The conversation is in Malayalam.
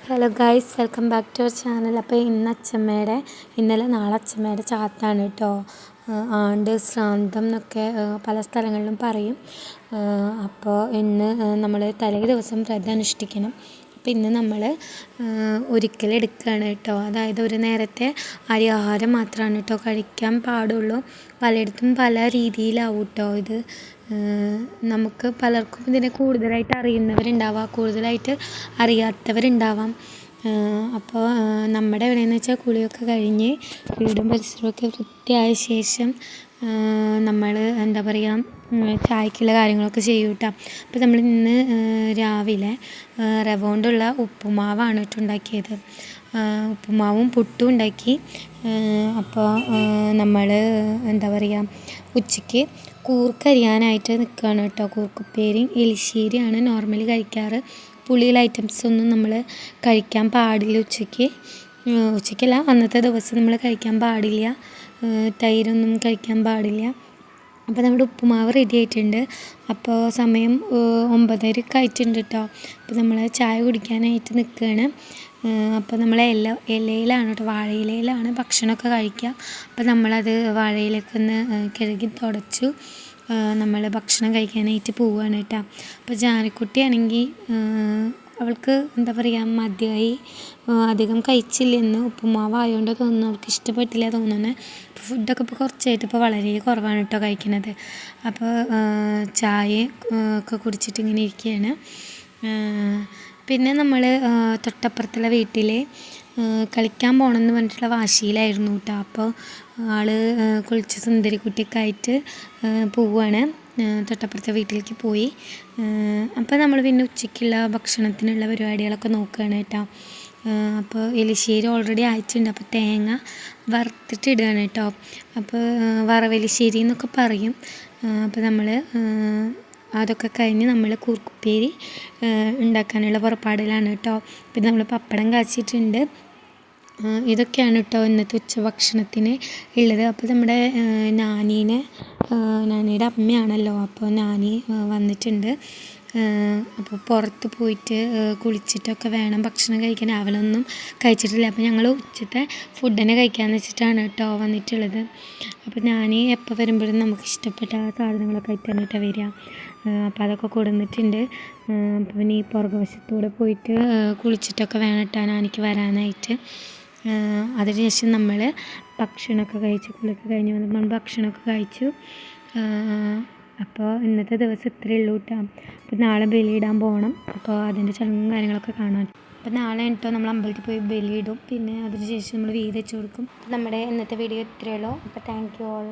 Hello guys, welcome back to our channel. അപ്പോൾ ഇന്നലെ നാളെ അച്ഛമ്മയുടെ ചാത്താണ് കേട്ടോ. ആണ്ട് ശ്രാന്തം എന്നൊക്കെ പല സ്ഥലങ്ങളിലും പറയും. അപ്പോൾ ഇന്ന് നമ്മൾ തലേ ദിവസം വ്രതം അനുഷ്ഠിക്കണം. അപ്പോൾ ഇന്ന് നമ്മൾ ഒരിക്കലെടുക്കുകയാണ് കേട്ടോ. അതായത് ഒരു നേരത്തെ അരി ആഹാരം മാത്രമാണ് കേട്ടോ കഴിക്കാൻ പാടുള്ളൂ. പലയിടത്തും പല രീതിയിലാവും കേട്ടോ ഇത്. നമുക്ക് പലർക്കും ഇതിനെ കൂടുതലായിട്ട് അറിയുന്നവരുണ്ടാവാം, കൂടുതലായിട്ട് അറിയാത്തവരുണ്ടാവാം. അപ്പോൾ നമ്മുടെ എവിടെയെന്ന് വെച്ചാൽ കുളിയൊക്കെ കഴിഞ്ഞ് വീടും പരിസരമൊക്കെ വൃത്തിയായ ശേഷം നമ്മൾ എന്താ പറയുക, ചായക്കുള്ള കാര്യങ്ങളൊക്കെ ചെയ്യും കേട്ടോ. അപ്പോൾ നമ്മൾ ഇന്ന് രാവിലെ റവ കൊണ്ടുള്ള ഉപ്പുമാവാണ് കേട്ടോ ഉണ്ടാക്കിയത്. ഉപ്പുമാവും പുട്ടും ഉണ്ടാക്കി. അപ്പോൾ നമ്മൾ എന്താ പറയുക, ഉച്ചയ്ക്ക് കൂർക്കരിയാനായിട്ട് നിൽക്കുകയാണ് കേട്ടോ. കൂർക്കുപ്പേരിയും എലിശ്ശേരിയാണ് നോർമലി കഴിക്കാറ്. പുളിയുള്ള ഐറ്റംസൊന്നും നമ്മൾ കഴിക്കാൻ പാടില്ല ഉച്ചയ്ക്കല്ല, അന്നത്തെ ദിവസം നമ്മൾ കഴിക്കാൻ പാടില്ല. തൈരൊന്നും കഴിക്കാൻ പാടില്ല. അപ്പോൾ നമ്മുടെ ഉപ്പുമാവ് റെഡി ആയിട്ടുണ്ട്. അപ്പോൾ സമയം 9:30 ആയിട്ടുണ്ട് കേട്ടോ. അപ്പോൾ നമ്മൾ ചായ കുടിക്കാനായിട്ട് നിൽക്കുകയാണ്. അപ്പോൾ നമ്മൾ ഇലയിലാണ് കേട്ടോ, വാഴയിലയിലാണ് ഭക്ഷണമൊക്കെ കഴിക്കുക. അപ്പോൾ നമ്മളത് വാഴയിലൊക്കെ ഒന്ന് കഴുകി തുടച്ചു നമ്മൾ ഭക്ഷണം കഴിക്കാനായിട്ട് പോവുകയാണ് കേട്ടോ. അപ്പോൾ ജാനക്കുട്ടിയാണെങ്കിൽ അവൾക്ക് എന്താ പറയുക, മതിയായി, അധികം കഴിച്ചില്ലെന്ന്. ഉപ്പുമാവായതുകൊണ്ട് തോന്നുന്നു അവൾക്ക് ഇഷ്ടപ്പെട്ടില്ല തോന്നുന്നത്. ഫുഡൊക്കെ ഇപ്പോൾ കുറച്ചായിട്ട് ഇപ്പോൾ വളരെ കുറവാണ് കേട്ടോ കഴിക്കുന്നത്. അപ്പോൾ ചായ ഒക്കെ കുടിച്ചിട്ട് ഇങ്ങനെ ഇരിക്കുകയാണ്. പിന്നെ നമ്മൾ തൊട്ടപ്പുറത്തുള്ള വീട്ടിൽ കളിക്കാൻ പോകണമെന്ന് പറഞ്ഞിട്ടുള്ള വാശിയിലായിരുന്നു കേട്ടോ. അപ്പോൾ ആൾ കുളിച്ച് സുന്ദരിക്കുട്ടിയൊക്കെ ആയിട്ട് പോവുകയാണ്, തൊട്ടപ്പുറത്തെ വീട്ടിലേക്ക് പോയി. അപ്പോൾ നമ്മൾ പിന്നെ ഉച്ചയ്ക്കുള്ള ഭക്ഷണത്തിനുള്ള പരിപാടികളൊക്കെ നോക്കുകയാണ് കേട്ടോ. അപ്പോൾ എലിശ്ശേരി ഓൾറെഡി ആയിട്ടുണ്ട്. അപ്പോൾ തേങ്ങ വറുത്തിട്ടിടുകയാണ് കേട്ടോ. അപ്പോൾ വറവെലിശ്ശേരി എന്നൊക്കെ പറയും. അപ്പോൾ നമ്മൾ അതൊക്കെ കഴിഞ്ഞ് നമ്മൾ കൂർക്കുപ്പേരി ഉണ്ടാക്കാനുള്ള പുറപ്പാടിലാണ് കേട്ടോ. പിന്നെ നമ്മൾ പപ്പടം കാച്ചിട്ടുണ്ട്. ഇതൊക്കെയാണ് കേട്ടോ ഇന്നത്തെ ഉച്ചഭക്ഷണത്തിന് ഉള്ളത്. അപ്പോൾ നമ്മുടെ നാനിയുടെ അമ്മയാണല്ലോ, അപ്പോൾ നാനി വന്നിട്ടുണ്ട്. അപ്പോൾ പുറത്ത് പോയിട്ട് കുളിച്ചിട്ടൊക്കെ വേണം ഭക്ഷണം കഴിക്കാൻ. അവളൊന്നും കഴിച്ചിട്ടില്ല. അപ്പോൾ ഞങ്ങൾ ഉച്ചത്തെ ഫുഡ് തന്നെ കഴിക്കാമെന്ന് വെച്ചിട്ടാണ് കേട്ടോ വന്നിട്ടുള്ളത്. അപ്പോൾ ഞാൻ എപ്പോൾ വരുമ്പോഴും നമുക്ക് ഇഷ്ടപ്പെട്ട സാധനങ്ങളൊക്കെ ആയിട്ടാണ് കേട്ടോ വരിക. അപ്പോൾ അതൊക്കെ കൊടുന്നിട്ടുണ്ട്. അപ്പോൾ ഇനി പുറകുവശത്തൂടെ പോയിട്ട് കുളിച്ചിട്ടൊക്കെ വേണം കേട്ടോ നാനിക്ക് വരാനായിട്ട്. അതിനുശേഷം നമ്മൾ ഭക്ഷണമൊക്കെ കഴിച്ചു, കുളിയൊക്കെ കഴിഞ്ഞ് വന്നപ്പോൾ ഭക്ഷണമൊക്കെ കഴിച്ചു. അപ്പോൾ ഇന്നത്തെ ദിവസം ഇത്രയേ ഉള്ളൂ കേട്ടോ. അപ്പോൾ നാളെ ബലിയിടാൻ പോകണം. അപ്പോൾ അതിൻ്റെ ചടങ്ങും കാര്യങ്ങളൊക്കെ കാണാം. അപ്പോൾ നാളെ കേട്ടോ നമ്മൾ അമ്പലത്തിൽ പോയി ബലിയിടും. പിന്നെ അതിനുശേഷം നമ്മൾ വീട് വെച്ച് കൊടുക്കും. നമ്മുടെ ഇന്നത്തെ വീഡിയോ ഇത്രയേ ഉള്ളൂ. അപ്പോൾ താങ്ക് യു ഓൾ.